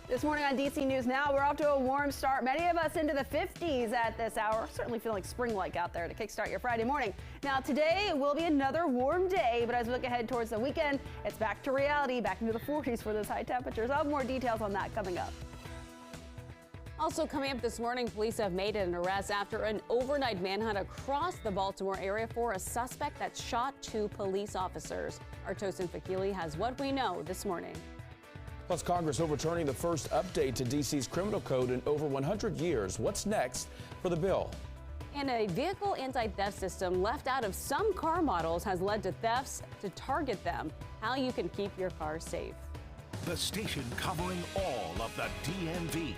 This morning on DC News Now, we're off to a warm start. Many of us into the 50s at this hour. Certainly feeling spring-like out there to kickstart your Friday morning. Now today will be another warm day, but as we look ahead towards the weekend, it's back to reality, back into the 40s for those high temperatures. I'll have more details on that coming up. Also coming up this morning, police have made an arrest after an overnight manhunt across the Baltimore area for a suspect that shot 2 police officers. Our Tosin Fakili has what we know this morning. Plus, Congress overturning the first update to D.C.'s criminal code in over 100 years. What's next for the bill? And a vehicle anti-theft system left out of some car models has led to thefts to target them. How you can keep your car safe. The station covering all of the DMV.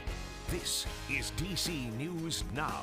This is DC News Now.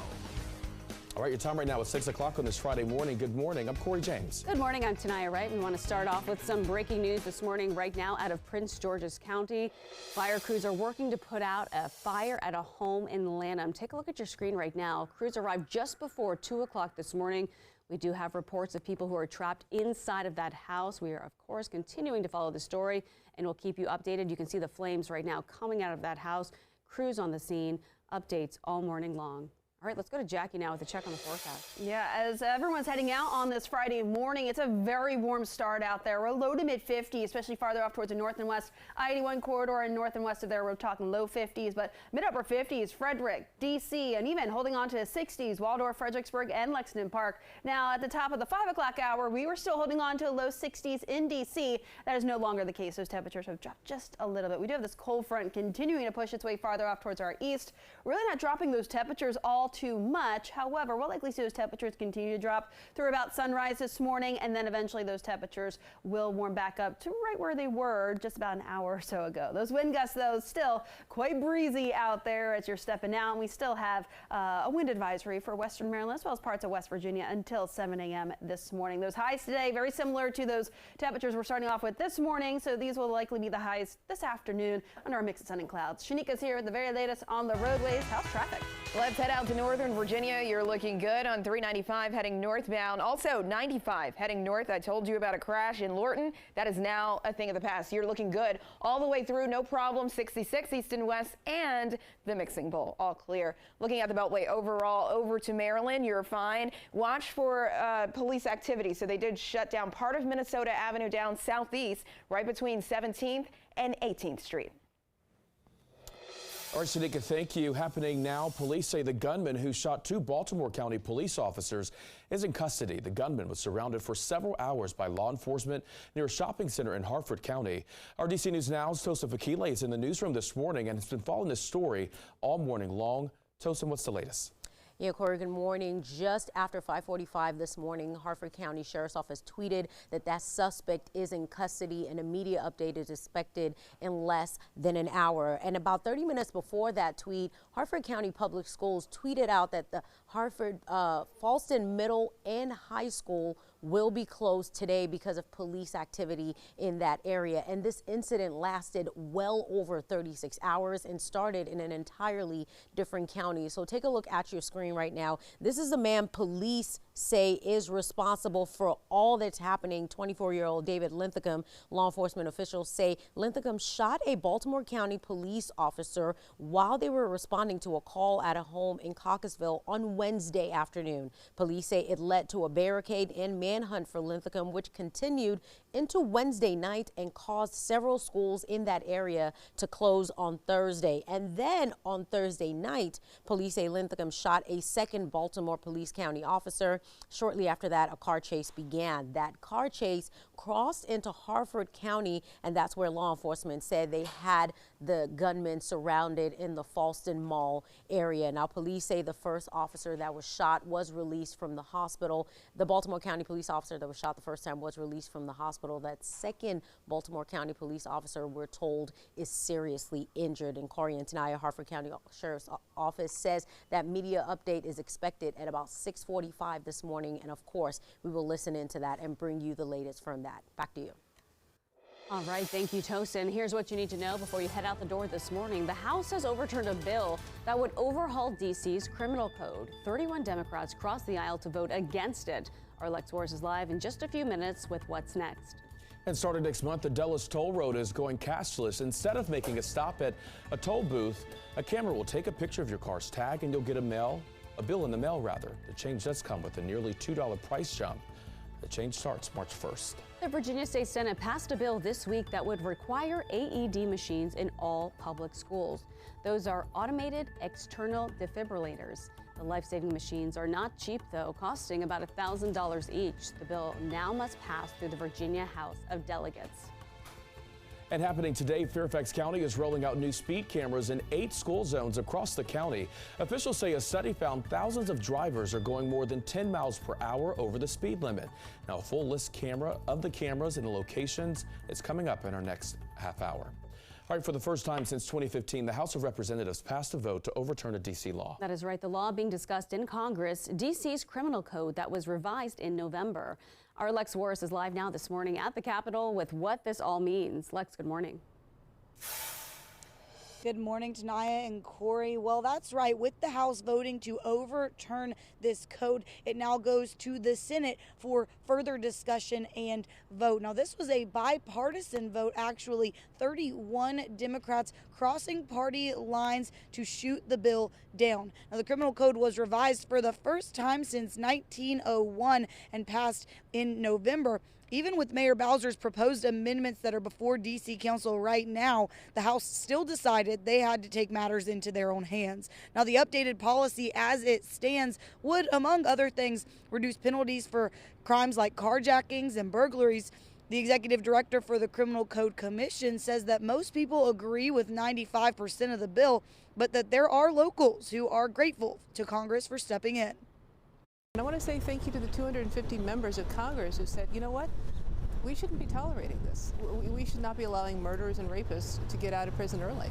All right, your time right now is 6 o'clock on this Friday morning. Good morning. I'm Corey James. Good morning. I'm Tanaya Wright. We want to start off with some breaking news this morning right now out of Prince George's County. Fire crews are working to put out a fire at a home in Lanham. Take a look at your screen right now. Crews arrived just before 2 o'clock this morning. We do have reports of people who are trapped inside of that house. We are, of course, continuing to follow the story, and we'll keep you updated. You can see the flames right now coming out of that house. Crews on the scene, updates all morning long. All right, let's go to Jackie now with a check on the forecast. Yeah, as everyone's heading out on this Friday morning, it's a very warm start out there. We're low to mid 50s, especially farther off towards the north and west I-81 corridor and north and west of there. We're talking low 50s, but mid upper 50s, Frederick, DC, and even holding on to the 60s, Waldorf, Fredericksburg, and Lexington Park. Now, at the top of the 5 o'clock hour, we were still holding on to low 60s in DC. That is no longer the case. Those temperatures have dropped just a little bit. We do have this cold front continuing to push its way farther off towards our east. Really not dropping those temperatures all too much. However, we'll likely see those temperatures continue to drop through about sunrise this morning, and then eventually those temperatures will warm back up to right where they were just about an hour or so ago. Those wind gusts, though, still quite breezy out there as you're stepping out, and we still have a wind advisory for western Maryland as well as parts of West Virginia until 7 a.m. this morning. Those highs today very similar to those temperatures we're starting off with this morning, so these will likely be the highs this afternoon under a mix of sun and clouds. Shanika's here with the very latest on the roadways. How's traffic? Let's head out to northern Virginia. You're looking good on 395 heading northbound. Also 95 heading north. I told you about a crash in Lorton. That is now a thing of the past. You're looking good all the way through. No problem. 66 east and west and the mixing bowl. All clear. Looking at the Beltway overall over to Maryland. You're fine. Watch for police activity. So they did shut down part of Minnesota Avenue down southeast right between 17th and 18th Street. All right, Shanika, thank you. Happening now, police say the gunman who shot 2 Baltimore County police officers is in custody. The gunman was surrounded for several hours by law enforcement near a shopping center in Harford County. Our DC News Now's Tosin Fakili is in the newsroom this morning and has been following this story all morning long. Tosin, what's the latest? Yeah, Corey, good morning. Just after 5:45 this morning, Harford County Sheriff's Office tweeted that suspect is in custody, and a media update is expected in less than an hour. And about 30 minutes before that tweet, Harford County Public Schools tweeted out that the Harford Falston Middle and High School will be closed today because of police activity in that area. And this incident lasted well over 36 hours and started in an entirely different county. So take a look at your screen right now. This is the man police say is responsible for all that's happening. 24-year-old David Linthicum. Law enforcement officials say Linthicum shot a Baltimore County police officer while they were responding to a call at a home in Caucusville on Wednesday afternoon. Police say it led to a barricade and manhunt for Linthicum, which continued into Wednesday night and caused several schools in that area to close on Thursday. And then on Thursday night, police say Linthicum shot a second Baltimore Police County officer. Shortly after that, a car chase began. That car chase crossed into Harford County, and that's where law enforcement said they had the gunman surrounded in the Falston Mall area. Now, police say the first officer that was shot was released from the hospital. The Baltimore County police officer that was shot the first time was released from the hospital. That second Baltimore County police officer, we're told, is seriously injured. And Corey and Tanaya, Harford County Sheriff's Office says that media update is expected at about 6:45 this morning. And of course, we will listen into that and bring you the latest from that. Back to you. All right, thank you, Tosin. Here's what you need to know before you head out the door this morning. The House has overturned a bill that would overhaul D.C.'s criminal code. 31 Democrats crossed the aisle to vote against it. Our Lex Wars is live in just a few minutes with what's next. And starting next month, the Dulles Toll Road is going cashless. Instead of making a stop at a toll booth, a camera will take a picture of your car's tag and you'll get a bill in the mail rather. The change does come with a nearly $2 price jump. The change starts March 1st. The Virginia State Senate passed a bill this week that would require AED machines in all public schools. Those are automated external defibrillators. The life-saving machines are not cheap, though, costing about $1,000 each. The bill now must pass through the Virginia House of Delegates. And happening today, Fairfax County is rolling out new speed cameras in 8 school zones across the county. Officials say a study found thousands of drivers are going more than 10 miles per hour over the speed limit. Now, a full list of the cameras and the locations is coming up in our next half hour. All right, for the first time since 2015, the House of Representatives passed a vote to overturn a D.C. law. That is right. The law being discussed in Congress, D.C.'s criminal code that was revised in November. Our Lex Warris is live now this morning at the Capitol with what this all means. Lex, good morning. Good morning, Tanaya and Corey. Well, that's right. With the House voting to overturn this code, it now goes to the Senate for further discussion and vote. Now, this was a bipartisan vote, actually. 31 Democrats crossing party lines to shoot the bill down. Now, the criminal code was revised for the first time since 1901 and passed in November. Even with Mayor Bowser's proposed amendments that are before D.C. Council right now, the House still decided they had to take matters into their own hands. Now, the updated policy as it stands would, among other things, reduce penalties for crimes like carjackings and burglaries. The executive director for the Criminal Code Commission says that most people agree with 95% of the bill, but that there are locals who are grateful to Congress for stepping in. I want to say thank you to the 250 members of Congress who said, you know what, we shouldn't be tolerating this. We should not be allowing murderers and rapists to get out of prison early.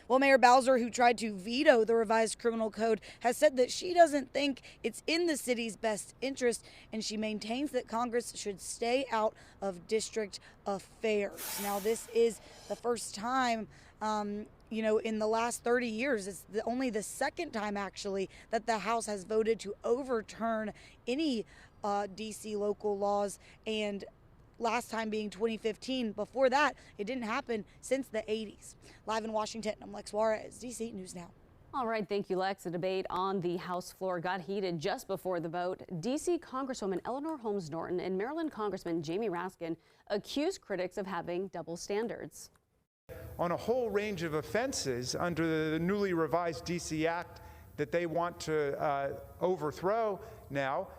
Well, Mayor Bowser, who tried to veto the revised criminal code, has said that she doesn't think it's in the city's best interest, and she maintains that Congress should stay out of district affairs. Now, this is the first time in the last 30 years, it's only the second time, actually, that the House has voted to overturn any D.C. local laws, and last time being 2015. Before that, it didn't happen since the 80s. Live in Washington, I'm Lex Juarez, D.C. News Now. All right, thank you, Lex. The debate on the House floor got heated just before the vote. D.C. Congresswoman Eleanor Holmes Norton and Maryland Congressman Jamie Raskin accused critics of having double standards. On a whole range of offenses under the newly revised D.C. Act that they want to overthrow now,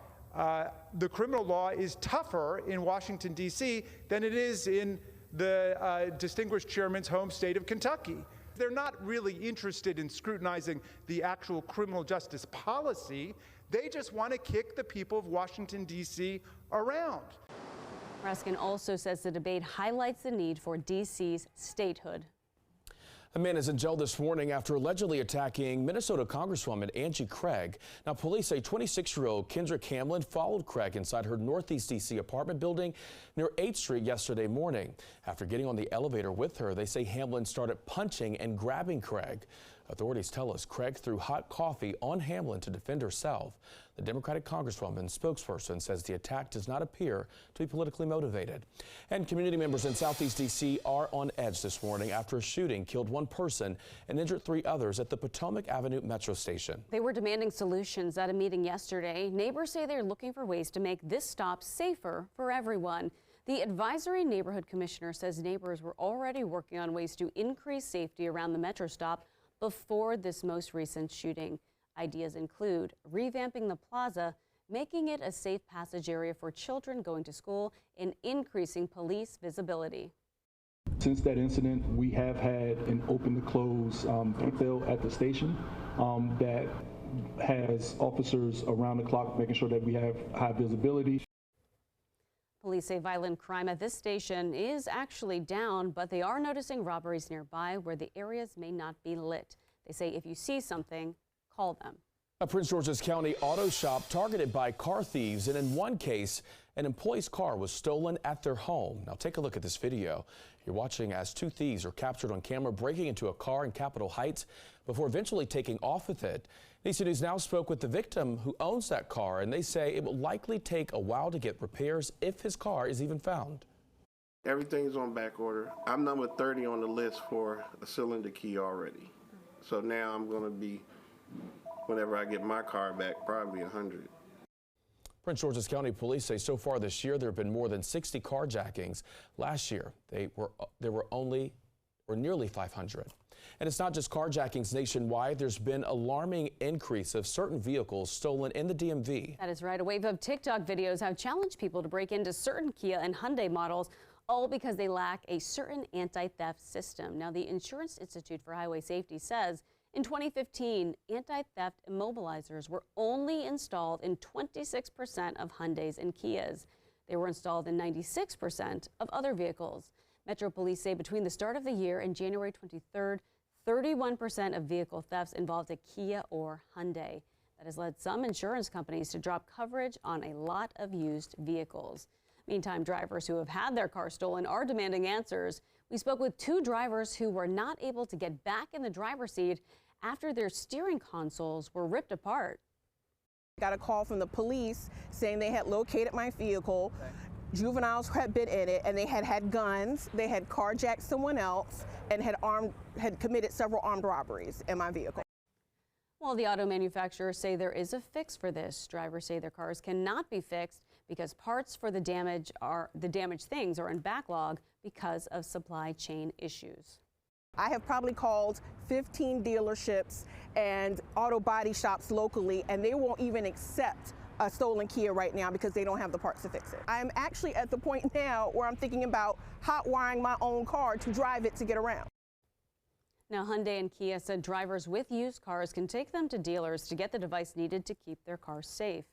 the criminal law is tougher in Washington, D.C. than it is in the distinguished chairman's home state of Kentucky. They're not really interested in scrutinizing the actual criminal justice policy. They just want to kick the people of Washington, D.C. around. Raskin also says the debate highlights the need for D.C.'s statehood. A man is in jail this morning after allegedly attacking Minnesota Congresswoman Angie Craig. Now, police say 26-year-old Kendrick Hamlin followed Craig inside her Northeast D.C. apartment building near 8th Street yesterday morning. After getting on the elevator with her, they say Hamlin started punching and grabbing Craig. Authorities tell us Craig threw hot coffee on Hamlin to defend herself. The Democratic Congresswoman spokesperson says the attack does not appear to be politically motivated. And community members in Southeast D.C. are on edge this morning after a shooting killed one person and injured 3 others at the Potomac Avenue Metro Station. They were demanding solutions at a meeting yesterday. Neighbors say they're looking for ways to make this stop safer for everyone. The Advisory Neighborhood Commissioner says neighbors were already working on ways to increase safety around the Metro stop before this most recent shooting. Ideas include revamping the plaza, making it a safe passage area for children going to school, and increasing police visibility. Since that incident, we have had an open to close detail at the station that has officers around the clock making sure that we have high visibility. Police say violent crime at this station is actually down, but they are noticing robberies nearby where the areas may not be lit. They say if you see something, call them. A Prince George's County auto shop targeted by car thieves, and in one case, an employee's car was stolen at their home. Now take a look at this video. You're watching as two thieves are captured on camera breaking into a car in Capitol Heights before eventually taking off with it. NBC News Now spoke with the victim who owns that car, and they say it will likely take a while to get repairs if his car is even found. Everything's on back order. I'm number 30 on the list for a cylinder key already. So now I'm going to be, whenever I get my car back, probably 100. Prince George's County Police say so far this year there have been more than 60 carjackings. Last year there were nearly 500. And it's not just carjackings nationwide. There's been alarming increase of certain vehicles stolen in the DMV. That is right. A wave of TikTok videos have challenged people to break into certain Kia and Hyundai models, all because they lack a certain anti-theft system. Now, the Insurance Institute for Highway Safety says in 2015, anti-theft immobilizers were only installed in 26% of Hyundais and Kias. They were installed in 96% of other vehicles. Metro Police say between the start of the year and January 23rd, 31% of vehicle thefts involved a Kia or Hyundai. That has led some insurance companies to drop coverage on a lot of used vehicles. Meantime, drivers who have had their cars stolen are demanding answers. We spoke with two drivers who were not able to get back in the driver's seat after their steering consoles were ripped apart. Got a call from the police saying they had located my vehicle. Juveniles had been in it, and they had guns. They had carjacked someone else and had committed several armed robberies in my vehicle. Well, the auto manufacturers say there is a fix for this. Drivers say their cars cannot be fixed because parts for the damaged things are in backlog because of supply chain issues. I have probably called 15 dealerships and auto body shops locally, and they won't even accept a stolen Kia right now because they don't have the parts to fix it. I'm actually at the point now where I'm thinking about hot wiring my own car to drive it to get around. Now, Hyundai and Kia said drivers with used cars can take them to dealers to get the device needed to keep their cars safe.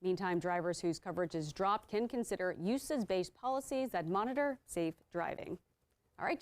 Meantime, drivers whose coverage is dropped can consider usage-based policies that monitor safe driving. All right.